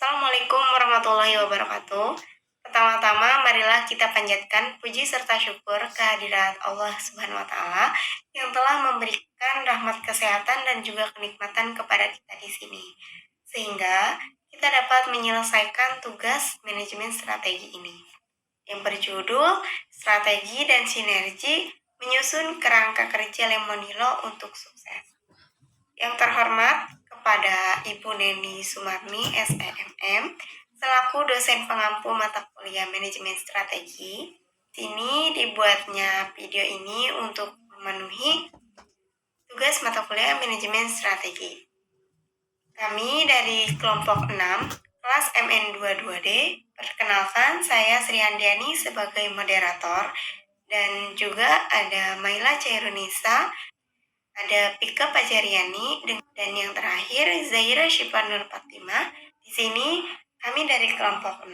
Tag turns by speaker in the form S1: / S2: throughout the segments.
S1: Assalamualaikum warahmatullahi wabarakatuh. Pertama-tama, marilah kita panjatkan puji serta syukur kehadirat Allah Subhanahu wa Ta'ala yang telah memberikan rahmat kesehatan dan juga kenikmatan kepada kita di sini, sehingga kita dapat menyelesaikan tugas manajemen strategi ini yang berjudul Strategi dan Sinergi Menyusun Kerangka Kerja Lemonilo untuk Sukses. Yang terhormat kepada Ibu Neni Sumarni, SEMM, selaku dosen pengampu mata kuliah manajemen strategi. Sini dibuatnya video ini untuk memenuhi tugas mata kuliah manajemen strategi. Kami dari kelompok 6, kelas MN22D, perkenalkan saya Sri Andiani sebagai moderator, dan juga ada Maila Cairunisa, ada Pika Pajariani, dan yang terakhir Zaira Syifanur Fatimah. Di sini kami dari kelompok 6,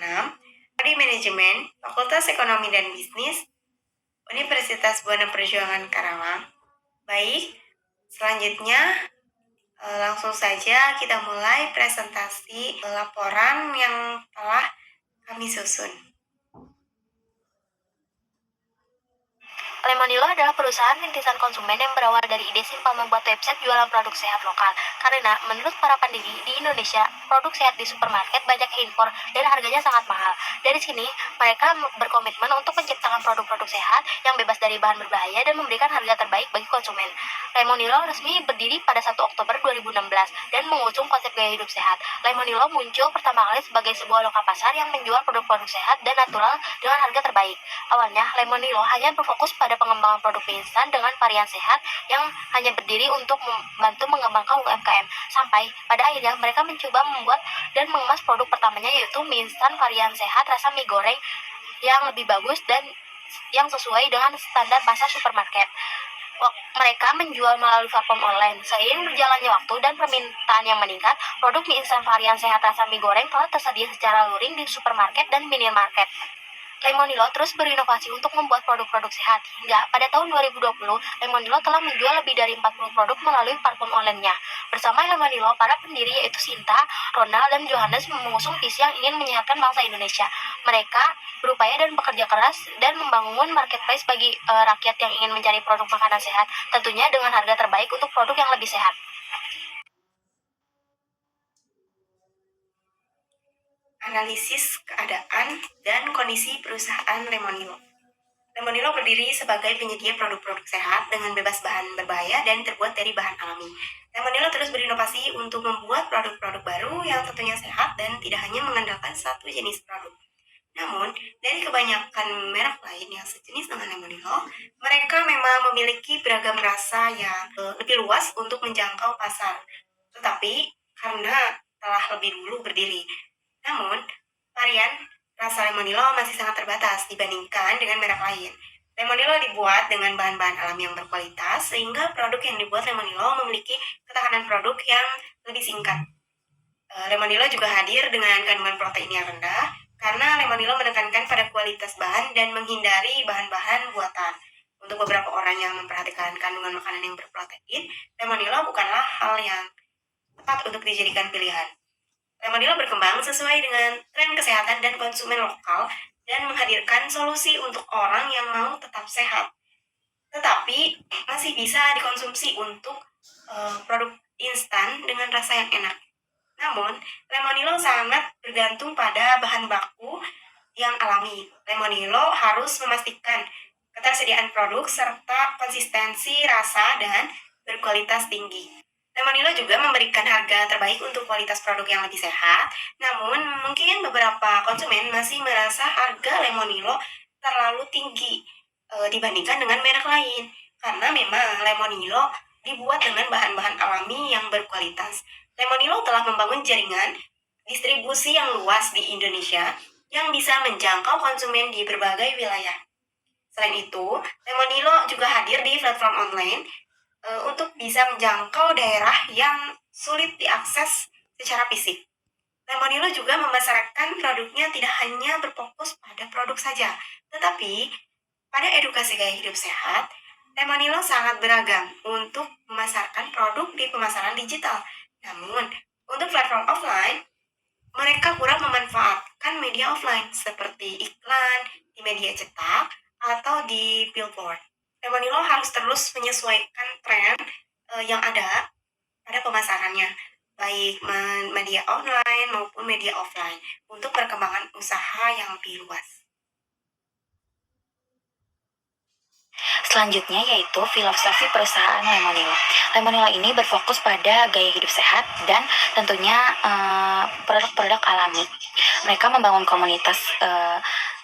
S1: Prodi Manajemen, Fakultas Ekonomi dan Bisnis, Universitas Buana Perjuangan Karawang. Baik, selanjutnya langsung saja kita mulai presentasi laporan yang telah kami susun.
S2: Lemonilo adalah perusahaan rintisan konsumen yang berawal dari ide simpel membuat website jualan produk sehat lokal. Karena menurut para pendiri di Indonesia, produk sehat di supermarket banyak impor dan harganya sangat mahal. Dari sini, mereka berkomitmen untuk menciptakan produk-produk sehat yang bebas dari bahan berbahaya dan memberikan harga terbaik bagi konsumen. Lemonilo resmi berdiri pada 1 Oktober 2016 dan mengusung konsep gaya hidup sehat. Lemonilo muncul pertama kali sebagai sebuah lokal pasar yang menjual produk-produk sehat dan natural dengan harga terbaik. Awalnya, Lemonilo hanya berfokus pada pengembangan produk mie instan dengan varian sehat yang hanya berdiri untuk membantu mengembangkan UMKM. Sampai pada akhirnya mereka mencoba membuat dan mengemas produk pertamanya, yaitu mie instan varian sehat rasa mie goreng yang lebih bagus dan yang sesuai dengan standar pasar supermarket. Mereka menjual melalui platform online. Seiring berjalannya waktu dan permintaan yang meningkat, produk mie instan varian sehat rasa mie goreng telah tersedia secara luring di supermarket dan minimarket. Lemonilo terus berinovasi untuk membuat produk-produk sehat. Hingga pada tahun 2020, Lemonilo telah menjual lebih dari 40 produk melalui platform online-nya. Bersama Lemonilo, para pendiri yaitu Sinta, Ronald, dan Johannes mengusung visi yang ingin menyehatkan bangsa Indonesia. Mereka berupaya dan bekerja keras dan membangun marketplace bagi rakyat yang ingin mencari produk makanan sehat, tentunya dengan harga terbaik untuk produk yang lebih sehat.
S1: Analisis keadaan dan kondisi perusahaan Lemonilo. Lemonilo berdiri sebagai penyedia produk-produk sehat dengan bebas bahan berbahaya dan terbuat dari bahan alami. Lemonilo terus berinovasi untuk membuat produk-produk baru yang tentunya sehat dan tidak hanya mengandalkan satu jenis produk. Namun, dari kebanyakan merek lain yang sejenis dengan Lemonilo, mereka memang memiliki beragam rasa yang lebih luas untuk menjangkau pasar. Tetapi, karena telah lebih dulu berdiri, namun, varian rasa Lemonilo masih sangat terbatas dibandingkan dengan merek lain. Lemonilo dibuat dengan bahan-bahan alami yang berkualitas, sehingga produk yang dibuat Lemonilo memiliki ketahanan produk yang lebih singkat. Lemonilo juga hadir dengan kandungan protein yang rendah, karena Lemonilo menekankan pada kualitas bahan dan menghindari bahan-bahan buatan. Untuk beberapa orang yang memperhatikan kandungan makanan yang berprotein, Lemonilo bukanlah hal yang tepat untuk dijadikan pilihan. Lemonilo berkembang sesuai dengan tren kesehatan dan konsumen lokal dan menghadirkan solusi untuk orang yang mau tetap sehat, tetapi masih bisa dikonsumsi untuk produk instan dengan rasa yang enak. Namun, Lemonilo sangat bergantung pada bahan baku yang alami. Lemonilo harus memastikan ketersediaan produk serta konsistensi rasa dan berkualitas tinggi. Lemonilo juga memberikan harga terbaik untuk kualitas produk yang lebih sehat, namun mungkin beberapa konsumen masih merasa harga Lemonilo terlalu tinggi dibandingkan dengan merek lain, karena memang Lemonilo dibuat dengan bahan-bahan alami yang berkualitas. Lemonilo telah membangun jaringan distribusi yang luas di Indonesia yang bisa menjangkau konsumen di berbagai wilayah. Selain itu, Lemonilo juga hadir di platform online untuk bisa menjangkau daerah yang sulit diakses secara fisik. Lemonilo juga memasarkan produknya tidak hanya berfokus pada produk saja, tetapi pada edukasi gaya hidup sehat. Lemonilo sangat beragam untuk memasarkan produk di pemasaran digital. Namun, untuk platform offline, mereka kurang memanfaatkan media offline seperti iklan di media cetak atau di billboard. Lemonilo harus terus menyesuaikan tren yang ada pada pemasarannya, baik media online maupun media offline, untuk perkembangan usaha yang lebih luas.
S3: Selanjutnya yaitu filosofi perusahaan Lemonilo. Lemonilo ini berfokus pada gaya hidup sehat dan tentunya produk-produk alami. Mereka membangun komunitas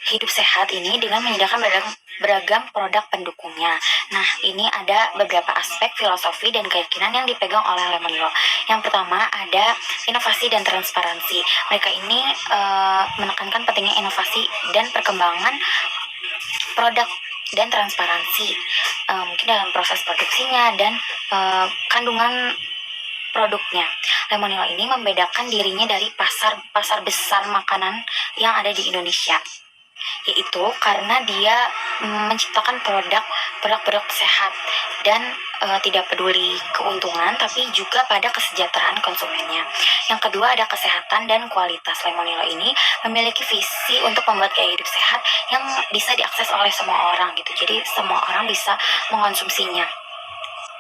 S3: hidup sehat ini dengan menyediakan beragam produk pendukungnya. Nah, ini ada beberapa aspek filosofi dan keyakinan yang dipegang oleh Lemonilo. Yang pertama ada inovasi dan transparansi. Mereka ini menekankan pentingnya inovasi dan perkembangan produk dan transparansi, mungkin dalam proses produksinya dan kandungan produknya. Lemonilo ini membedakan dirinya dari pasar besar makanan yang ada di Indonesia, yaitu karena dia menciptakan produk sehat dan tidak peduli keuntungan tapi juga pada kesejahteraan konsumennya. Yang kedua ada kesehatan dan kualitas. Lemonilo ini memiliki visi untuk membuat gaya hidup sehat yang bisa diakses oleh semua orang gitu. Jadi semua orang bisa mengonsumsinya,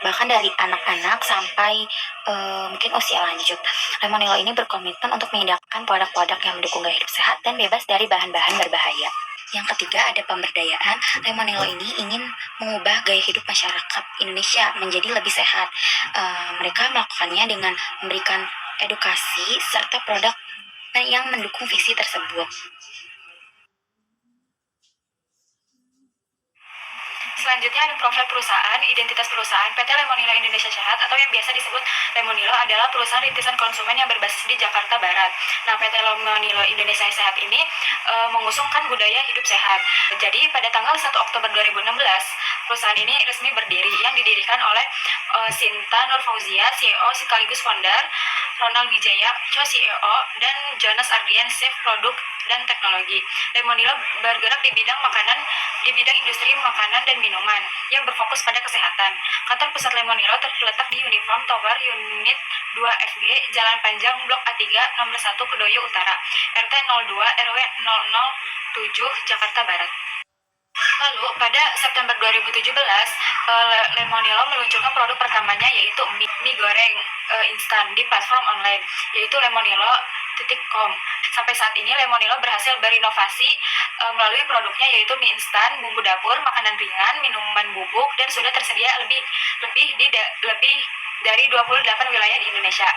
S3: bahkan dari anak-anak sampai mungkin usia lanjut. Lemonilo ini berkomitmen untuk menyediakan produk-produk yang mendukung gaya hidup sehat dan bebas dari bahan-bahan berbahaya. Yang ketiga ada pemberdayaan. Lemonilo ini ingin mengubah gaya hidup masyarakat Indonesia menjadi lebih sehat. Mereka melakukannya dengan memberikan edukasi serta produk yang mendukung visi tersebut.
S4: Selanjutnya ada profil perusahaan, identitas perusahaan. PT Lemonilo Indonesia Sehat atau yang biasa disebut Lemonilo adalah perusahaan rintisan konsumen yang berbasis di Jakarta Barat. Nah, PT Lemonilo Indonesia Sehat ini mengusungkan budaya hidup sehat. Jadi pada tanggal 1 Oktober 2016, perusahaan ini resmi berdiri yang didirikan oleh Sinta Nurfauzia, CEO sekaligus founder, Ronald Wijaya, co-CEO, dan Jonas Ardian, Chief Produk dan Teknologi. Lemonilo bergerak di bidang industri makanan dan minuman yang berfokus pada kesehatan. Kantor pusat Lemonilo terletak di Uniform Tower Unit 2 FG, Jalan Panjang, Blok A3, nomor 1, Kedoyo Utara, RT 02 RW 007, Jakarta Barat. Lalu pada September 2017, Lemonilo meluncurkan produk pertamanya yaitu mie goreng instan di platform online yaitu lemonilo.com. Sampai saat ini Lemonilo berhasil berinovasi melalui produknya yaitu mie instan, bumbu dapur, makanan ringan, minuman bubuk, dan sudah tersedia lebih dari 28 wilayah di Indonesia.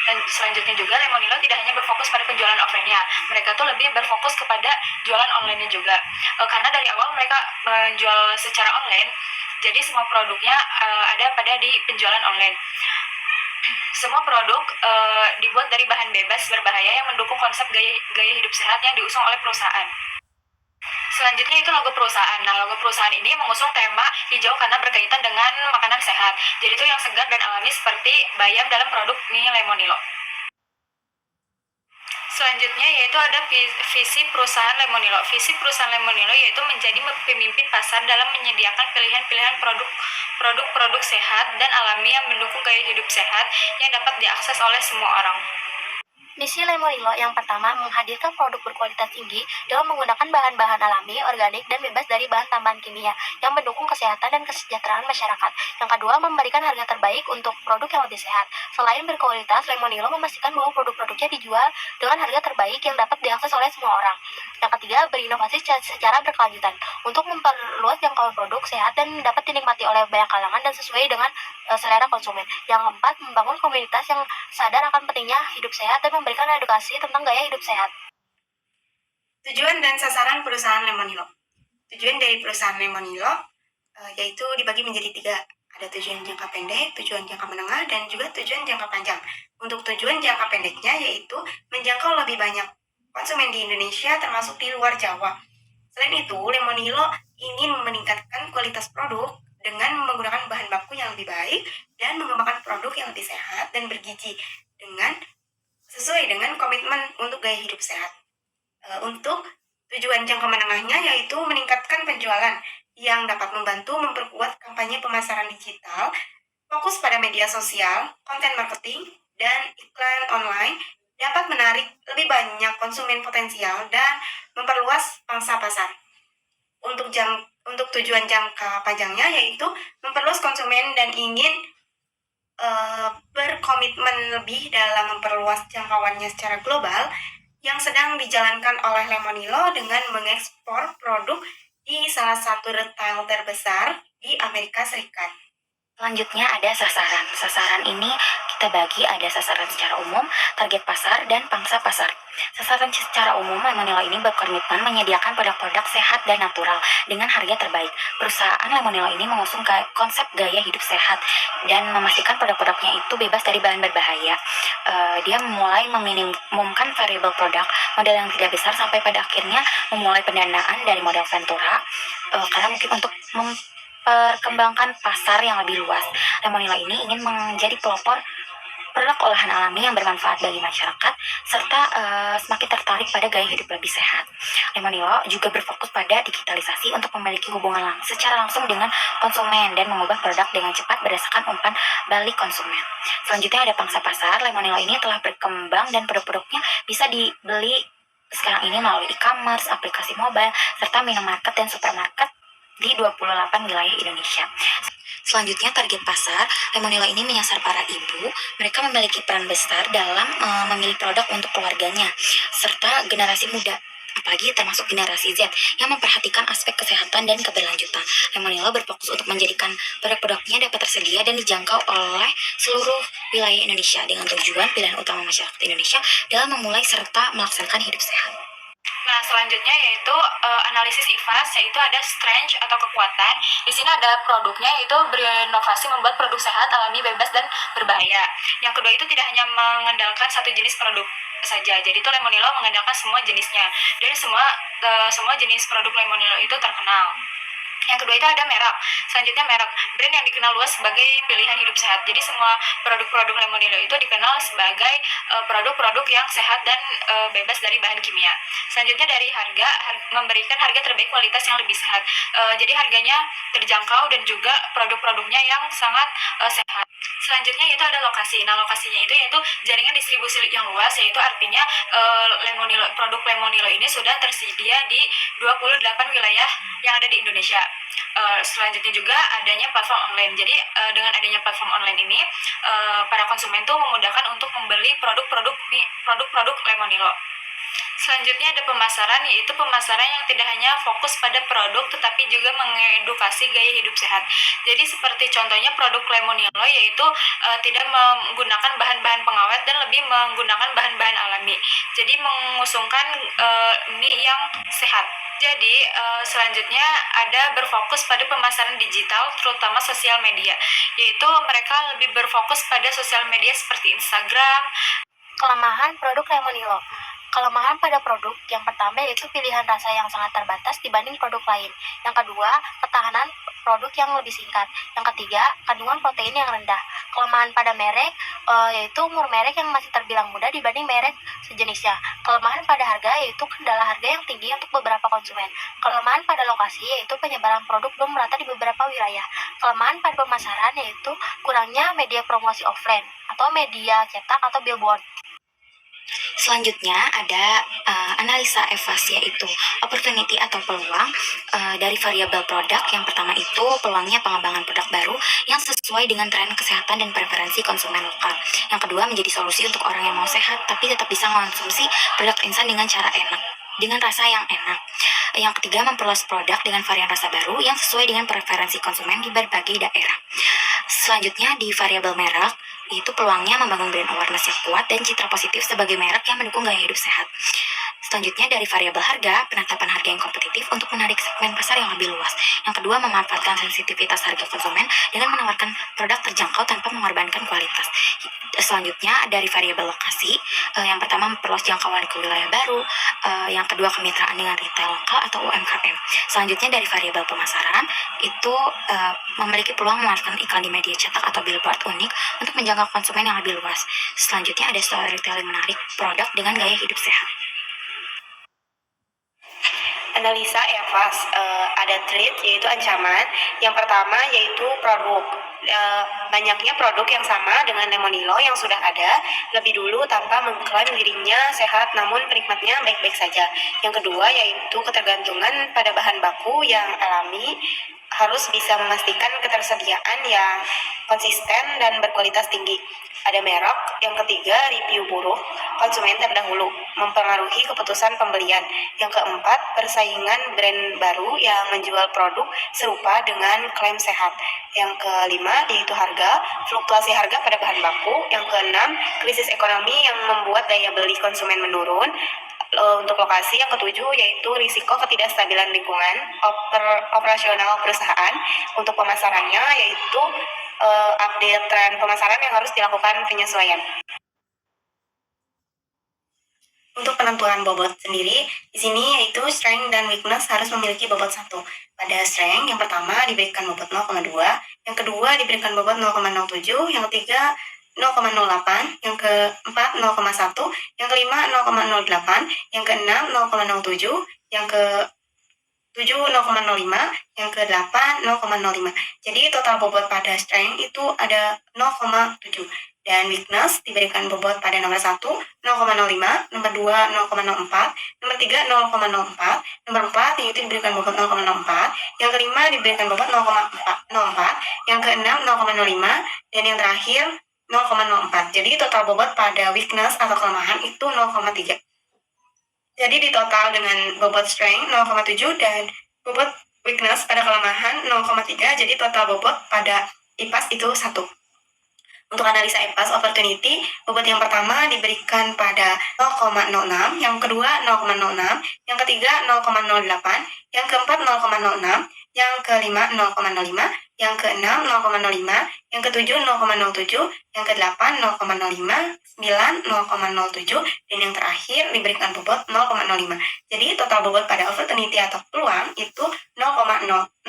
S4: Dan selanjutnya juga Lemonilo tidak hanya berfokus pada penjualan offline-nya, mereka tuh lebih berfokus kepada jualan online-nya juga. Karena dari awal mereka menjual secara online, jadi semua produknya ada pada di penjualan online. Semua produk dibuat dari bahan bebas berbahaya yang mendukung konsep gaya hidup sehat yang diusung oleh perusahaan. Selanjutnya itu logo perusahaan. Nah, logo perusahaan ini mengusung tema hijau karena berkaitan dengan makanan sehat. Jadi itu yang segar dan alami seperti bayam dalam produk mie Lemonilo. Selanjutnya yaitu ada visi perusahaan Lemonilo. Visi perusahaan Lemonilo yaitu menjadi pemimpin pasar dalam menyediakan pilihan-pilihan produk sehat dan alami yang mendukung gaya hidup sehat yang dapat diakses oleh semua orang.
S2: Misi Lemonilo yang pertama menghadirkan produk berkualitas tinggi dengan menggunakan bahan-bahan alami, organik, dan bebas dari bahan tambahan kimia yang mendukung kesehatan dan kesejahteraan masyarakat. Yang kedua, memberikan harga terbaik untuk produk yang lebih sehat. Selain berkualitas, Lemonilo memastikan bahwa produk-produknya dijual dengan harga terbaik yang dapat diakses oleh semua orang. Yang ketiga, berinovasi secara berkelanjutan untuk memperluas jangkauan produk sehat dan dapat dinikmati oleh banyak kalangan dan sesuai dengan selera konsumen. Yang keempat, membangun komunitas yang sadar akan pentingnya hidup sehat dan memberikan edukasi tentang gaya hidup sehat.
S1: Tujuan dan sasaran perusahaan Lemonilo. Tujuan dari perusahaan Lemonilo yaitu dibagi menjadi 3. Ada tujuan jangka pendek, tujuan jangka menengah, dan juga tujuan jangka panjang. Untuk tujuan jangka pendeknya yaitu menjangkau lebih banyak konsumen di Indonesia termasuk di luar Jawa. Selain itu, Lemonilo ingin meningkatkan kualitas produk dengan menggunakan bahan baku yang lebih baik dan mengembangkan produk yang lebih sehat dan bergizi sesuai dengan komitmen untuk gaya hidup sehat. Untuk tujuan jangka menengahnya yaitu meningkatkan penjualan yang dapat membantu memperkuat kampanye pemasaran digital, fokus pada media sosial, konten marketing, dan iklan online, dapat menarik lebih banyak konsumen potensial dan memperluas pangsa pasar. Untuk tujuan jangka panjangnya yaitu memperluas konsumen dan ingin berkomitmen lebih dalam memperluas jangkauannya secara global yang sedang dijalankan oleh Lemonilo dengan mengekspor produk di salah satu retail terbesar di Amerika Serikat.
S3: Selanjutnya ada sasaran. Sasaran ini kita bagi ada sasaran secara umum, target pasar, dan pangsa pasar. Sasaran secara umum, Lemonilo ini berkomitmen menyediakan produk-produk sehat dan natural dengan harga terbaik. Perusahaan Lemonilo ini mengusung konsep gaya hidup sehat dan memastikan produk-produknya itu bebas dari bahan berbahaya. Dia memulai meminimumkan variabel produk, modal yang tidak besar sampai pada akhirnya memulai pendanaan dari modal Ventura, karena mungkin untuk perkembangkan pasar yang lebih luas. Lemonilo ini ingin menjadi pelopor produk olahan alami yang bermanfaat bagi masyarakat, serta semakin tertarik pada gaya hidup lebih sehat. Lemonilo juga berfokus pada digitalisasi untuk memiliki hubungan secara langsung dengan konsumen dan mengubah produk dengan cepat berdasarkan umpan balik konsumen. Selanjutnya ada pangsa pasar. Lemonilo ini telah berkembang dan produk-produknya bisa dibeli sekarang ini melalui e-commerce, aplikasi mobile, serta minimarket dan supermarket di 28 wilayah Indonesia. Selanjutnya target pasar, Lemonilo ini menyasar para ibu. Mereka memiliki peran besar dalam memilih produk untuk keluarganya, serta generasi muda, apalagi termasuk generasi Z yang memperhatikan aspek kesehatan dan keberlanjutan. Lemonilo berfokus untuk menjadikan produk-produknya dapat tersedia dan dijangkau oleh seluruh wilayah Indonesia dengan tujuan pilihan utama masyarakat Indonesia dalam memulai serta melaksanakan hidup sehat.
S4: Nah, selanjutnya yaitu analisis IFAS, yaitu ada strength atau kekuatan. Di sini ada produknya, yaitu berinovasi membuat produk sehat, alami, bebas, dan berbahaya. Yang kedua itu tidak hanya mengandalkan satu jenis produk saja. Jadi itu Lemonilo mengandalkan semua jenisnya. Dan semua jenis produk Lemonilo itu terkenal. Yang kedua itu ada merek. Selanjutnya merek, brand yang dikenal luas sebagai pilihan hidup sehat. Jadi semua produk-produk Lemonilo itu dikenal sebagai produk-produk yang sehat dan bebas dari bahan kimia. Selanjutnya dari harga, memberikan harga terbaik kualitas yang lebih sehat. Jadi harganya terjangkau dan juga produk-produknya yang sangat sehat. Selanjutnya itu ada lokasi. Nah, lokasinya itu yaitu jaringan distribusi yang luas, yaitu artinya produk Lemonilo ini sudah tersedia di 28 wilayah yang ada di Indonesia. Selanjutnya juga adanya platform online. Jadi dengan adanya platform online ini, para konsumen tuh memudahkan untuk membeli produk-produk Lemonilo. Selanjutnya ada pemasaran, yaitu pemasaran yang tidak hanya fokus pada produk tetapi juga mengedukasi gaya hidup sehat. Jadi seperti contohnya produk Lemonilo yaitu tidak menggunakan bahan-bahan pengawet dan lebih menggunakan bahan-bahan alami. Jadi mengusungkan mie yang sehat. Jadi selanjutnya ada berfokus pada pemasaran digital terutama sosial media, yaitu mereka lebih berfokus pada sosial media seperti Instagram.
S2: Kelemahan produk Lemonilo. Kelemahan pada produk yang pertama yaitu pilihan rasa yang sangat terbatas dibanding produk lain. Yang kedua, ketahanan produk yang lebih singkat. Yang ketiga, kandungan protein yang rendah. Kelemahan pada merek yaitu umur merek yang masih terbilang muda dibanding merek sejenisnya. Kelemahan pada harga yaitu kendala harga yang tinggi untuk beberapa konsumen. Kelemahan pada lokasi yaitu penyebaran produk belum merata di beberapa wilayah. Kelemahan pada pemasaran yaitu kurangnya media promosi offline atau media cetak atau billboard.
S3: Selanjutnya ada analisa EVAS, yaitu opportunity atau peluang dari variabel produk. Yang pertama itu peluangnya pengembangan produk baru yang sesuai dengan tren kesehatan dan preferensi konsumen lokal. Yang kedua menjadi solusi untuk orang yang mau sehat tapi tetap bisa mengonsumsi produk instan dengan cara enak, dengan rasa yang enak. Yang ketiga memperluas produk dengan varian rasa baru yang sesuai dengan preferensi konsumen di berbagai daerah. Selanjutnya di variabel merek, yaitu peluangnya membangun brand awareness yang kuat dan citra positif sebagai merek yang mendukung gaya hidup sehat. Selanjutnya dari variabel harga, penetapan harga yang kompetitif untuk menarik segmen pasar yang lebih luas. Yang kedua, memanfaatkan sensitivitas harga konsumen dengan menawarkan produk terjangkau tanpa mengorbankan kualitas. Selanjutnya dari variabel lokasi, yang pertama memperluas jangkauan ke wilayah baru, yang kedua kemitraan dengan retail lokal atau UMKM. Selanjutnya dari variabel pemasaran, itu memiliki peluang memanfaatkan iklan di media cetak atau billboard unik untuk menjangkau konsumen yang lebih luas. Selanjutnya ada storytelling menarik produk dengan gaya hidup sehat.
S1: Analisa EVAS, ada threat yaitu ancaman. Yang pertama yaitu produk. Banyaknya produk yang sama dengan lemonilo yang sudah ada lebih dulu tanpa mengklaim dirinya sehat namun penikmatnya baik-baik saja. Yang kedua yaitu ketergantungan pada bahan baku yang alami, harus bisa memastikan ketersediaan yang konsisten dan berkualitas tinggi. Ada merek. Yang ketiga, review buruk konsumen terdahulu mempengaruhi keputusan pembelian. Yang keempat, persaingan brand baru yang menjual produk serupa dengan klaim sehat. Yang kelima, yaitu harga, fluktuasi harga pada bahan baku. Yang keenam, krisis ekonomi yang membuat daya beli konsumen menurun. Untuk lokasi yang ketujuh yaitu risiko ketidakstabilan lingkungan operasional perusahaan. Untuk pemasarannya yaitu update tren pemasaran yang harus dilakukan penyesuaian. Untuk penentuan bobot sendiri, di sini yaitu strength dan weakness harus memiliki bobot 1. Pada strength, yang pertama diberikan bobot 0,2, yang kedua diberikan bobot 0,07, yang ketiga 0,08, yang keempat 0,1, yang kelima 0,08, yang keenam 0,07, yang ke 7 0,05, yang ke-8 0,05. Jadi total bobot pada strength itu ada 0,7. Dan weakness diberikan bobot pada nomor 1 0,05, nomor 2 0,04, nomor 3 0,04, nomor 4 yaitu diberikan bobot 0,04, yang kelima diberikan bobot 0,04, yang keenam 0,05, dan yang terakhir 0,04. Jadi total bobot pada weakness atau kelemahan itu 0,3. Jadi di total dengan bobot strength 0,7 dan bobot weakness pada kelemahan 0,3, jadi total bobot pada IPAS itu 1. Untuk analisa IPAS opportunity, bobot yang pertama diberikan pada 0,06, yang kedua 0,06, yang ketiga 0,08, yang keempat 0,06, yang kelima 0,05, yang keenam 0,05, yang ketujuh 0,07, yang kedelapan 0,05, 9 0,07, dan yang terakhir diberikan bobot 0,05. Jadi total bobot pada opportunity atau peluang itu 0,6.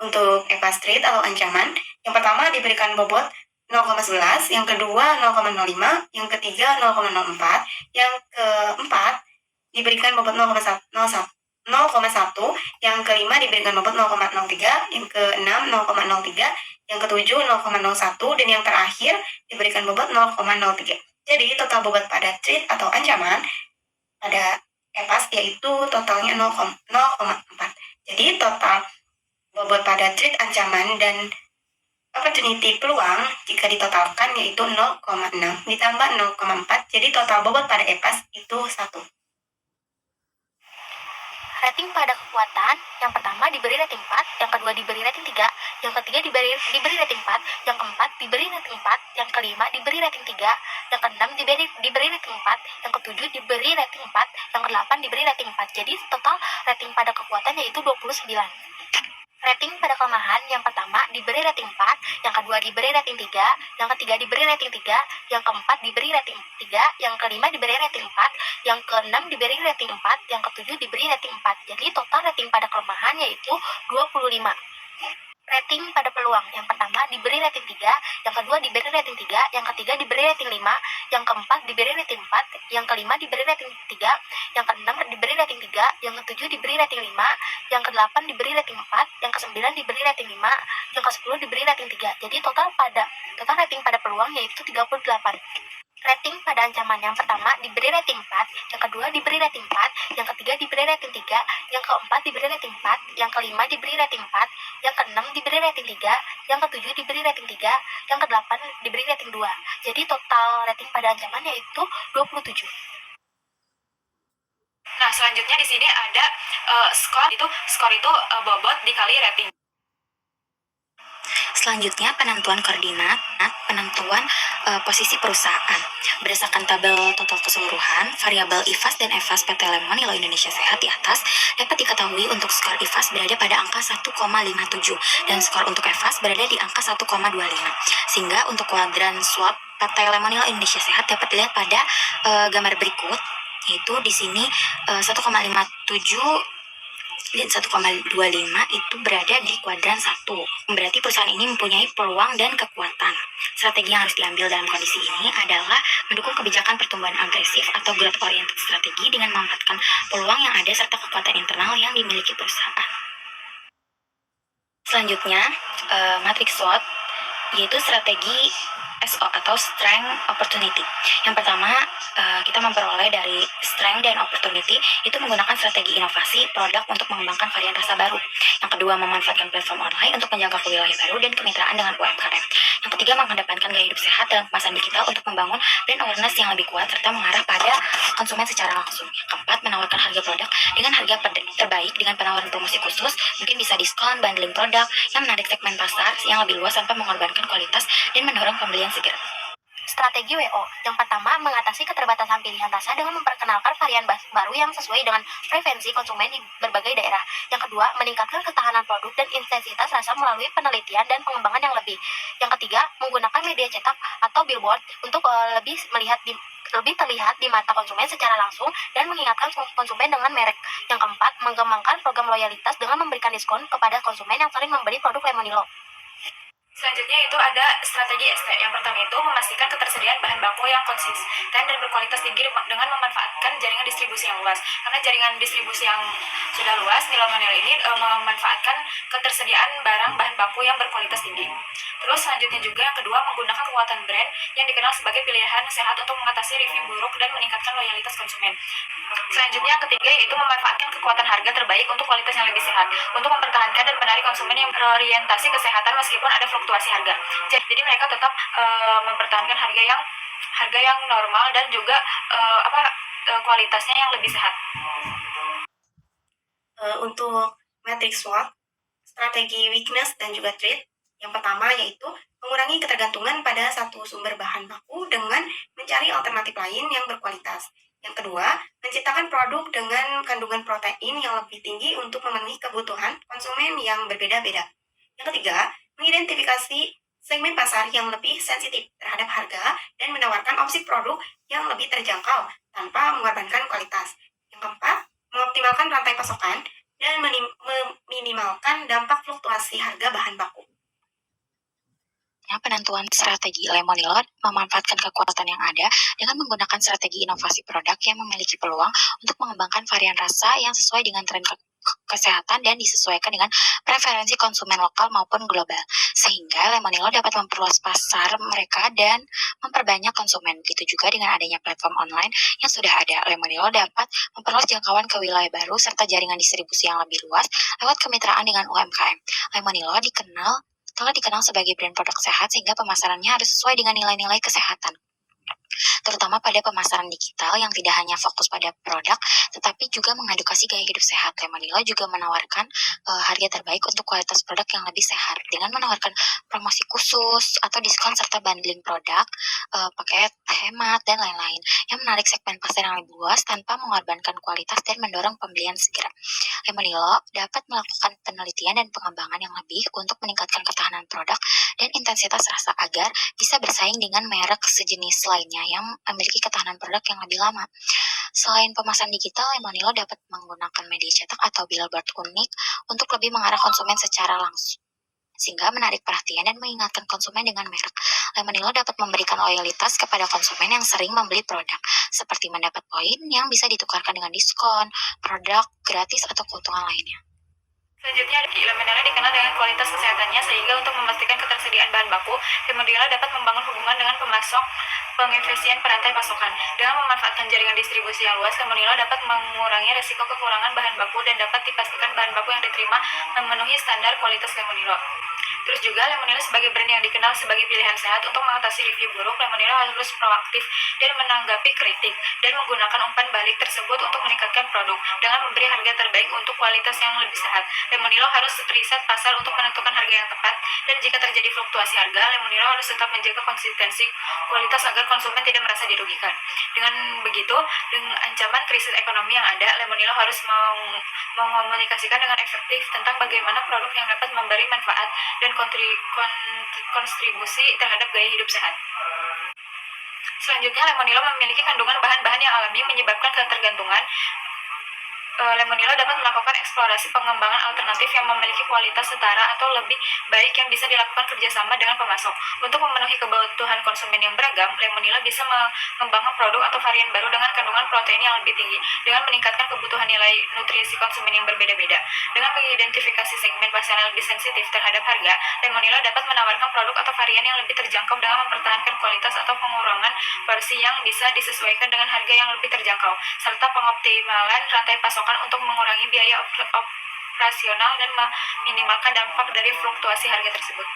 S1: Untuk EPAS threat atau ancaman, yang pertama diberikan bobot 0,11, yang kedua 0,05, yang ketiga 0,04, yang keempat diberikan bobot 0,1, yang kelima diberikan bobot 0,03, yang keenam 0,03, yang ketujuh 0,01, dan yang terakhir diberikan bobot 0,03. Jadi total bobot pada threat atau ancaman pada EPAS yaitu totalnya 0,4. Jadi total bobot pada threat, ancaman, dan opportunity peluang jika ditotalkan yaitu 0,6 ditambah 0,4, jadi total bobot pada EPAS itu 1.
S2: Rating pada kekuatan, yang pertama diberi rating 4, yang kedua diberi rating 3, yang ketiga diberi rating 4, yang keempat diberi rating 4, yang kelima diberi rating 3, yang keenam diberi rating 4, yang ketujuh diberi rating 4, yang kedelapan diberi rating 4. Jadi total rating pada kekuatan yaitu 29. Rating pada kelemahan, yang pertama diberi rating 4, yang kedua diberi rating 3, yang ketiga diberi rating 3, yang keempat diberi rating 3, yang kelima diberi rating 4, yang keenam diberi rating 4, yang ketujuh diberi rating 4. Jadi total rating pada kelemahan yaitu 25. Rating pada peluang, yang pertama diberi rating 3, yang kedua diberi rating 3, yang ketiga diberi rating 5, yang keempat diberi rating 4, yang kelima diberi rating 3, yang keenam diberi rating 3, yang ketujuh diberi rating 5, yang kedelapan diberi rating 4, yang kesembilan diberi rating 5, yang ke-10 diberi rating 3. Jadi total rating pada peluang yaitu 38. Rating pada ancaman, yang pertama diberi rating 4, yang kedua diberi rating 4, yang ketiga diberi rating 3, yang keempat diberi rating 4, yang kelima diberi rating 4, yang keenam diberi rating 3, yang ketujuh diberi rating 3, yang kedelapan diberi rating 2. Jadi total rating pada ancaman yaitu 27.
S4: Nah, selanjutnya di sini ada skor itu bobot dikali rating.
S3: Selanjutnya penentuan koordinat, penentuan posisi perusahaan. Berdasarkan tabel total keseluruhan, variabel IFAS dan EVAS PT Lemonilo Indonesia Sehat di atas dapat diketahui untuk skor IFAS berada pada angka 1,57 dan skor untuk EVAS berada di angka 1,25. Sehingga untuk kuadran SWOT PT Lemonilo Indonesia Sehat dapat dilihat pada gambar berikut, yaitu di sini 1,57 dan 1,25 itu berada di kuadran 1. Berarti perusahaan ini mempunyai peluang dan kekuatan. Strategi yang harus diambil dalam kondisi ini adalah mendukung kebijakan pertumbuhan agresif atau growth oriented strategi dengan memanfaatkan peluang yang ada serta kekuatan internal yang dimiliki perusahaan. Selanjutnya, matriks SWOT yaitu strategi SO atau Strength Opportunity. Yang pertama, kita memperoleh dari Strength dan Opportunity itu menggunakan strategi inovasi produk untuk mengembangkan varian rasa baru. Yang kedua, memanfaatkan platform online untuk menjangkau ke wilayah baru dan kemitraan dengan UMKM. Yang ketiga, mengedepankan gaya hidup sehat dalam kemasan digital untuk membangun brand awareness yang lebih kuat serta mengarah pada konsumen secara langsung. Yang keempat, menawarkan harga produk dengan harga terbaik dengan penawaran promosi khusus, mungkin bisa diskon, bundling produk yang menarik segmen pasar yang lebih luas tanpa mengorbankan kualitas dan mendorong pembelian segera.
S2: Strategi WO. Yang pertama, mengatasi keterbatasan pilihan rasa dengan memperkenalkan varian baru yang sesuai dengan preferensi konsumen di berbagai daerah. Yang kedua, meningkatkan ketahanan produk dan intensitas rasa melalui penelitian dan pengembangan yang lebih. Yang ketiga, menggunakan media cetak atau billboard untuk lebih terlihat di mata konsumen secara langsung dan mengingatkan konsumen dengan merek. Yang keempat, mengembangkan program loyalitas dengan memberikan diskon kepada konsumen yang sering membeli produk Lemonilo.
S4: Selanjutnya itu ada strategi ST. Yang pertama itu memastikan ketersediaan bahan baku yang konsisten dan berkualitas tinggi dengan memanfaatkan jaringan distribusi yang luas. Karena jaringan distribusi yang sudah luas, Lemonilo ini memanfaatkan ketersediaan bahan baku yang berkualitas tinggi. Terus selanjutnya juga yang kedua, menggunakan kekuatan brand yang dikenal sebagai pilihan sehat untuk mengatasi review buruk dan meningkatkan loyalitas konsumen. Selanjutnya yang ketiga yaitu memanfaatkan kekuatan harga terbaik untuk kualitas yang lebih sehat, untuk mempertahankan dan menarik konsumen yang berorientasi kesehatan meskipun ada fluktuasi harga. Jadi mereka tetap mempertahankan harga yang normal dan juga kualitasnya yang lebih sehat.
S1: Untuk matrix SWOT, strategi weakness dan juga threat, yang pertama yaitu mengurangi ketergantungan pada satu sumber bahan baku dengan mencari alternatif lain yang berkualitas. Yang kedua, menciptakan produk dengan kandungan protein yang lebih tinggi untuk memenuhi kebutuhan konsumen yang berbeda-beda. Yang ketiga, mengidentifikasi segmen pasar yang lebih sensitif terhadap harga dan menawarkan opsi produk yang lebih terjangkau tanpa mengorbankan kualitas. Yang keempat, mengoptimalkan rantai pasokan dan meminimalkan dampak fluktuasi harga bahan baku.
S3: Penentuan strategi Lemonilo memanfaatkan kekuatan yang ada dengan menggunakan strategi inovasi produk yang memiliki peluang untuk mengembangkan varian rasa yang sesuai dengan tren kesehatan dan disesuaikan dengan preferensi konsumen lokal maupun global, sehingga Lemonilo dapat memperluas pasar mereka dan memperbanyak konsumen. Begitu juga dengan adanya platform online yang sudah ada, Lemonilo dapat memperluas jangkauan ke wilayah baru serta jaringan distribusi yang lebih luas lewat kemitraan dengan UMKM. Lemonilo telah dikenal sebagai brand produk sehat sehingga pemasarannya harus sesuai dengan nilai-nilai kesehatan, terutama pada pemasaran digital yang tidak hanya fokus pada produk, tetapi juga mengedukasi gaya hidup sehat. Lemonilo juga menawarkan harga terbaik untuk kualitas produk yang lebih sehat dengan menawarkan promosi khusus atau diskon serta bundling produk, paket hemat, dan lain-lain yang menarik segmen pasar yang lebih luas tanpa mengorbankan kualitas dan mendorong pembelian segera. Lemonilo dapat melakukan penelitian dan pengembangan yang lebih untuk meningkatkan ketahanan produk dan intensitas rasa agar bisa bersaing dengan merek sejenis lainnya yang memiliki ketahanan produk yang lebih lama. Selain pemasaran digital, Lemonilo dapat menggunakan media cetak atau billboard unik untuk lebih mengarah konsumen secara langsung, sehingga menarik perhatian dan mengingatkan konsumen dengan merek. Lemonilo dapat memberikan loyalitas kepada konsumen yang sering membeli produk, seperti mendapat poin yang bisa ditukarkan dengan diskon, produk gratis, atau keuntungan lainnya.
S4: Selanjutnya, Lemonilo dikenal dengan kualitas kesehatannya sehingga untuk memastikan ketersediaan bahan baku, Lemonilo dapat membangun hubungan dengan pemasok pengefisien perantai pasokan. Dengan memanfaatkan jaringan distribusi yang luas, Lemonilo dapat mengurangi risiko kekurangan bahan baku dan dapat dipastikan bahan baku yang diterima memenuhi standar kualitas Lemonilo. Terus juga Lemonilo sebagai brand yang dikenal sebagai pilihan sehat untuk mengatasi review buruk, Lemonilo harus proaktif dan menanggapi kritik dan menggunakan umpan balik tersebut untuk meningkatkan produk dengan memberi harga terbaik untuk kualitas yang lebih sehat. Lemonilo harus riset pasar untuk menentukan harga yang tepat, dan jika terjadi fluktuasi harga, Lemonilo harus tetap menjaga konsistensi kualitas agar konsumen tidak merasa dirugikan. Dengan begitu, dengan ancaman krisis ekonomi yang ada, Lemonilo harus mengomunikasikan dengan efektif tentang bagaimana produk yang dapat memberi manfaat dan kontribusi terhadap gaya hidup sehat. Selanjutnya, Lemonilo memiliki kandungan bahan-bahan yang alami menyebabkan ketergantungan Lemonilo dapat melakukan eksplorasi pengembangan alternatif yang memiliki kualitas setara atau lebih baik yang bisa dilakukan kerjasama dengan pemasok. Untuk memenuhi kebutuhan konsumen yang beragam, Lemonilo bisa mengembangkan produk atau varian baru dengan kandungan protein yang lebih tinggi, dengan meningkatkan kebutuhan nilai nutrisi konsumen yang berbeda-beda. Dengan mengidentifikasi segmen pasar yang lebih sensitif terhadap harga, Lemonilo dapat menawarkan produk atau varian yang lebih terjangkau dengan mempertahankan kualitas atau pengurangan versi yang bisa disesuaikan dengan harga yang lebih terjangkau, serta pengoptimalan rantai pasokan untuk mengurangi biaya operasional dan meminimalkan dampak dari fluktuasi harga tersebut.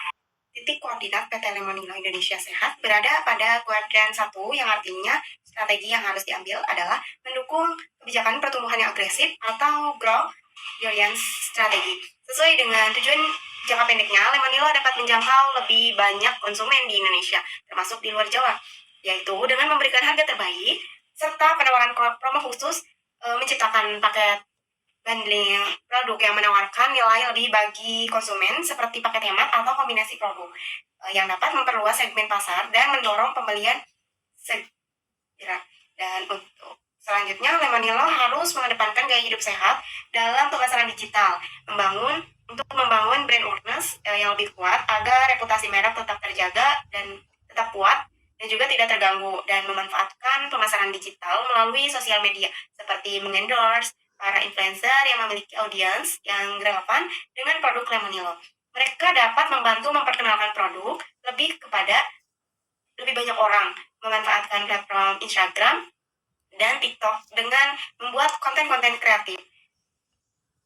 S1: Titik koordinat PT Lemonilo Indonesia Sehat berada pada kuadran 1 yang artinya strategi yang harus diambil adalah mendukung kebijakan pertumbuhan yang agresif atau growth oriented strategi. Sesuai dengan tujuan jangka pendeknya, Lemonilo dapat menjangkau lebih banyak konsumen di Indonesia, termasuk di luar Jawa, yaitu dengan memberikan harga terbaik serta penawaran promo khusus, menciptakan paket bundling produk yang menawarkan nilai lebih bagi konsumen seperti paket hemat atau kombinasi produk yang dapat memperluas segmen pasar dan mendorong pembelian segera. Dan untuk selanjutnya, Lemonilo harus mengedepankan gaya hidup sehat dalam pemasaran digital, membangun brand awareness yang lebih kuat agar reputasi merek tetap terjaga dan tetap kuat dan juga tidak terganggu, dan memanfaatkan pemasaran digital melalui sosial media seperti mengendorse para influencer yang memiliki audiens yang relevan dengan produk Lemonilo. Mereka dapat membantu memperkenalkan produk lebih banyak orang, memanfaatkan platform Instagram dan TikTok dengan membuat konten-konten kreatif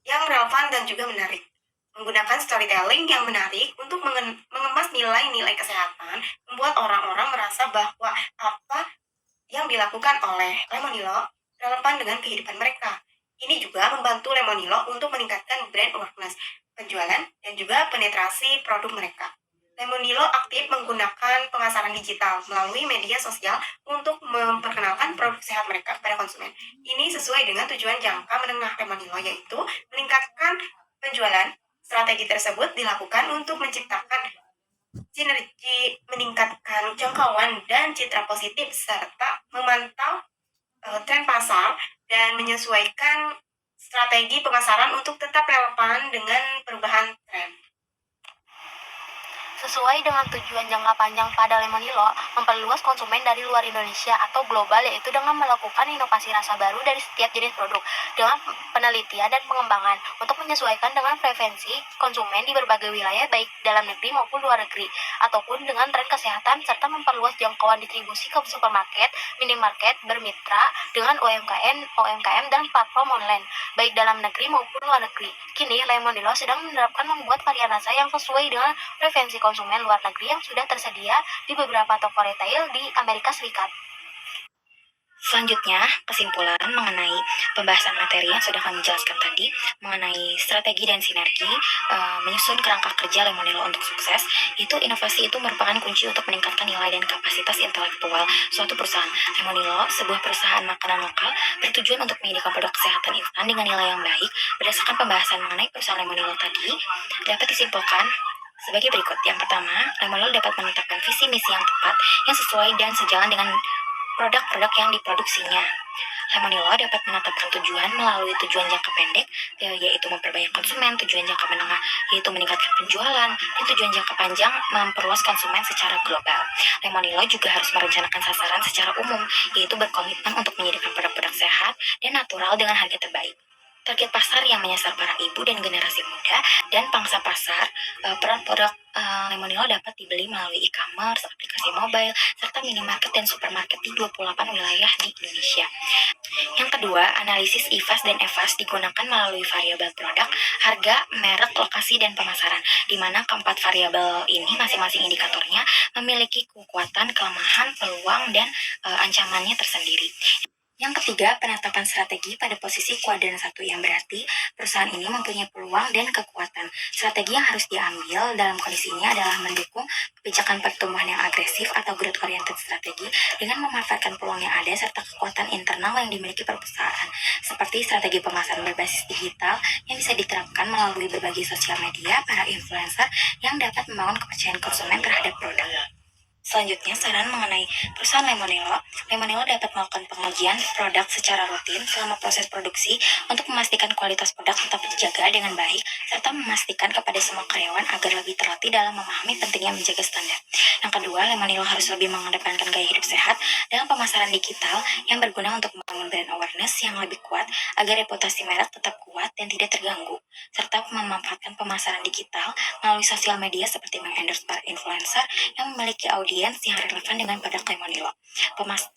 S1: yang relevan dan juga menarik. Menggunakan storytelling yang menarik untuk mengemas nilai-nilai kesehatan, membuat orang-orang merasa bahwa apa yang dilakukan oleh Lemonilo relevan dengan kehidupan mereka. Ini juga membantu Lemonilo untuk meningkatkan brand awareness, penjualan, dan juga penetrasi produk mereka. Lemonilo aktif menggunakan pemasaran digital melalui media sosial untuk memperkenalkan produk sehat mereka kepada konsumen. Ini sesuai dengan tujuan jangka menengah Lemonilo, yaitu meningkatkan penjualan. Strategi tersebut dilakukan untuk menciptakan sinergi, meningkatkan jangkauan dan citra positif, serta memantau tren pasar dan menyesuaikan strategi pemasaran untuk tetap relevan dengan perubahan tren.
S2: Sesuai dengan tujuan jangka panjang pada Lemonilo, memperluas konsumen dari luar Indonesia atau global, yaitu dengan melakukan inovasi rasa baru dari setiap jenis produk, dengan penelitian dan pengembangan untuk menyesuaikan dengan preferensi konsumen di berbagai wilayah baik dalam negeri maupun luar negeri, ataupun dengan tren kesehatan, serta memperluas jangkauan distribusi ke supermarket, minimarket, bermitra dengan UMKM dan platform online, baik dalam negeri maupun luar negeri. Kini, Lemonilo sedang menerapkan membuat varian rasa yang sesuai dengan preferensi konsumen luar negeri yang sudah tersedia di beberapa toko retail di Amerika Serikat.
S3: Selanjutnya, kesimpulan mengenai pembahasan materi yang sudah kami jelaskan tadi mengenai strategi dan sinergi menyusun kerangka kerja Lemonilo untuk sukses. Inovasi itu merupakan kunci untuk meningkatkan nilai dan kapasitas intelektual suatu perusahaan. Lemonilo, sebuah perusahaan makanan lokal, bertujuan untuk menyediakan produk kesehatan instan dengan nilai yang baik. Berdasarkan pembahasan mengenai perusahaan Lemonilo tadi, dapat disimpulkan sebagai berikut. Yang pertama, Lemonilo dapat menetapkan visi misi yang tepat, yang sesuai dan sejalan dengan produk-produk yang diproduksinya. Lemonilo dapat menetapkan tujuan melalui tujuan jangka pendek, yaitu memperbanyak konsumen, tujuan jangka menengah, yaitu meningkatkan penjualan, dan tujuan jangka panjang memperluas konsumen secara global. Lemonilo juga harus merencanakan sasaran secara umum, yaitu berkomitmen untuk menyediakan produk-produk sehat dan natural dengan harga terbaik. Target pasar yang menyasar para ibu dan generasi muda, dan pangsa pasar. Produk Lemonilo dapat dibeli melalui e-commerce, aplikasi mobile, serta minimarket dan supermarket di 28 wilayah di Indonesia. Yang kedua, analisis IFAS dan EFAS digunakan melalui variabel produk, harga, merek, lokasi, dan pemasaran, di mana keempat variabel ini masing-masing indikatornya memiliki kekuatan, kelemahan, peluang, dan ancamannya tersendiri. Yang ketiga, penetapan strategi pada posisi kuadran 1, yang berarti perusahaan ini mempunyai peluang dan kekuatan. Strategi yang harus diambil dalam kondisi ini adalah mendukung kebijakan pertumbuhan yang agresif atau growth oriented strategi dengan memanfaatkan peluang yang ada serta kekuatan internal yang dimiliki perusahaan, seperti strategi pemasaran berbasis digital yang bisa diterapkan melalui berbagai sosial media, para influencer yang dapat membangun kepercayaan konsumen terhadap produk. Selanjutnya, saran mengenai perusahaan Lemonilo. Lemonilo dapat melakukan pengujian produk secara rutin selama proses produksi untuk memastikan kualitas produk tetap dijaga dengan baik, serta memastikan kepada semua karyawan agar lebih terlatih dalam memahami pentingnya menjaga standar. Yang kedua, Lemonilo harus lebih mengedepankan gaya hidup sehat dalam pemasaran digital yang berguna untuk membangun brand awareness yang lebih kuat agar reputasi merek tetap kuat dan tidak terganggu, serta memanfaatkan pemasaran digital melalui sosial media seperti mengendorse para influencer yang memiliki audiens yang relevan dengan produk Lemonilo.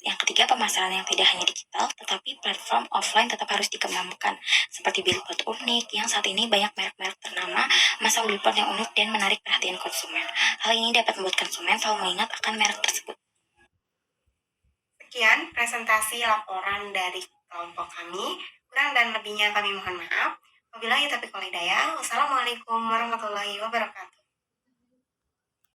S3: Yang ketiga, pemasaran yang tidak hanya digital, tetapi platform offline tetap harus dikembangkan, seperti billboard unik yang saat ini banyak merek-merek ternama memasang billboard yang unik dan menarik perhatian konsumen. Hal ini dapat membuat konsumen selalu mengingat akan merek tersebut.
S1: Sekian presentasi laporan dari kelompok kami. Kurang dan lebihnya kami mohon maaf. Wabillahi taufiq wal hidayah. Wassalamualaikum warahmatullahi wabarakatuh.